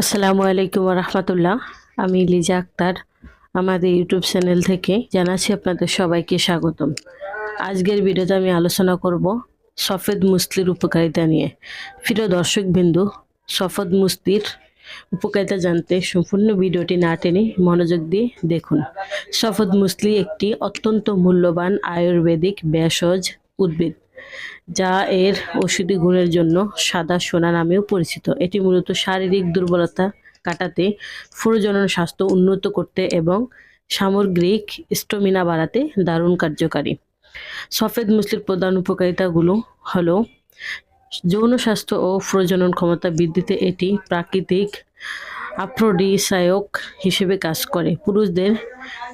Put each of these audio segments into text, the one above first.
আসসালামু আলাইকুম রহমতুল্লাহ। আমি লিজা আক্তার আমাদের ইউটিউব চ্যানেল থেকে জানাচ্ছি আপনাদের সবাইকে স্বাগতম। আজকের ভিডিওতে আমি আলোচনা করব সফেদ মুসলির উপকারিতা নিয়ে। প্রিয় দর্শক বিন্দু, সফেদ মুসলির উপকারিতা জানতে সম্পূর্ণ ভিডিওটি না টেনে মনোযোগ দিয়ে দেখুন। সফেদ মুসলি একটি অত্যন্ত মূল্যবান আয়ুর্বেদিক ভেষজ উদ্ভিদ, যা এর ঔষধি গুণের জন্য সাদা সোনা নামেও পরিচিত। এটি মূলত শারীরিক দুর্বলতা কাটাতে, প্রজনন স্বাস্থ্য উন্নত করতে এবং সামগ্রিক স্ট্যামিনা বাড়াতে দারুণ কার্যকারী। সফেদ মুসলির প্রধান উপকারিতাগুলো হলো যৌন স্বাস্থ্য ও প্রজনন ক্ষমতা বৃদ্ধিতে এটি প্রাকৃতিক আফ্রোডিসায়ক হিসেবে কাজ করে। পুরুষদের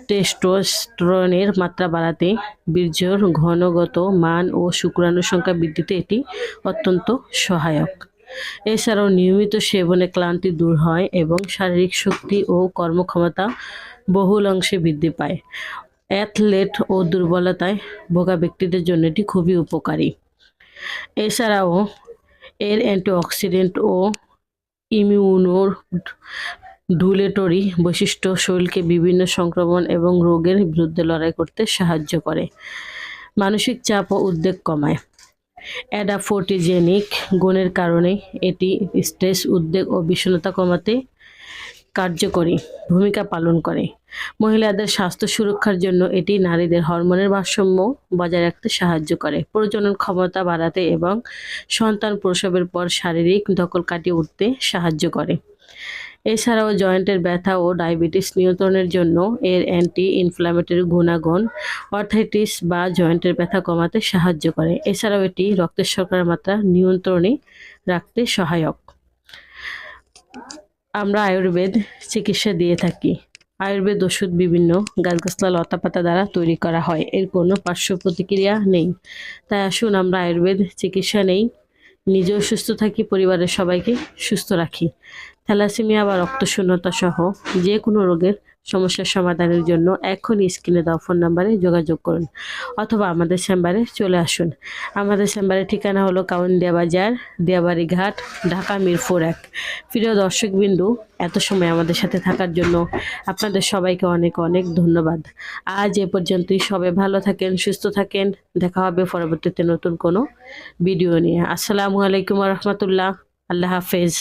টেস্টোস্টেরনের মাত্রা বাড়াতে, বীর্যের ঘনগত মান ও শুক্রাণুর সংখ্যা বৃদ্ধিতে এটি অত্যন্ত সহায়ক। এছাড়াও নিয়মিত সেবনে ক্লান্তি দূর হয় এবং শারীরিক শক্তি ও কর্মক্ষমতা বহুল অংশে বৃদ্ধি পায়। অ্যাথলেট ও দুর্বলতায় ভোগা ব্যক্তিদের জন্য এটি খুবই উপকারী। এছাড়াও এর অ্যান্টিঅক্সিডেন্ট ও ইমিউনোডুলেটরি বৈশিষ্ট্য শরীরকে বিভিন্ন সংক্রমণ এবং রোগের বিরুদ্ধে লড়াই করতে সাহায্য করে। মানসিক চাপ ও উদ্বেগ কমায়। অ্যাডাফটোজেনিক গুণের কারণে এটি স্ট্রেস, উদ্বেগ ও বিষণ্ণতা কমাতে কার্যকরী ভূমিকা পালন করে। মহিলাদের স্বাস্থ্য সুরক্ষার জন্য এটি নারীদের হরমোনের ভারসাম্য বজায় রাখতে সাহায্য করে। প্রজনন ক্ষমতা বাড়াতে এবং সন্তান প্রসবের পর শারীরিক ধকল কাটিয়ে উঠতে সাহায্য করে। এছাড়াও জয়েন্টের ব্যথা ও ডায়াবেটিস নিয়ন্ত্রণের জন্য এর অ্যান্টি ইনফ্ল্যামেটরি গুণাগুণ আর্থ্রাইটিস বা জয়েন্টের ব্যথা কমাতে সাহায্য করে। এছাড়াও এটি রক্তের শর্করার মাত্রা নিয়ন্ত্রণে রাখতে সহায়ক। আমরা আয়ুর্বেদ চিকিৎসা দিয়ে থাকি। আয়ুর্বেদ ওষুধ বিভিন্ন গাছগাছলা লতাপাতা দ্বারা তৈরি করা হয়। এর কোনো পার্শ্ব প্রতিক্রিয়া নেই। তাই আসুন আমরা আয়ুর্বেদ চিকিৎসা নেই, নিজেও সুস্থ থাকি, পরিবারের সবাইকে সুস্থ রাখি। থ্যালাসেমিয়া বা রক্তশূন্যতা সহ যে কোনো রোগের সমস্যার সমাধানের জন্য এখনই স্ক্রিনে দেওয়া ফোন নাম্বারে যোগাযোগ করুন অথবা আমাদের চেম্বারে চলে আসুন। আমাদের চেম্বারের ঠিকানা হলো কাউন্দিয়া বাজার, দিয়াবাড়ি ঘাট, ঢাকা মিরপুর 1। প্রিয় দর্শকবিন্দু, এত সময় আমাদের সাথে থাকার জন্য আপনাদের সবাইকে অনেক অনেক ধন্যবাদ। আজ এ পর্যন্তই। সবাই ভালো থাকেন, সুস্থ থাকেন। দেখা হবে পরবর্তীতে নতুন কোনো ভিডিও নিয়ে। আসসালামু আলাইকুম রহমতুল্লাহ। আল্লাহ হাফেজ।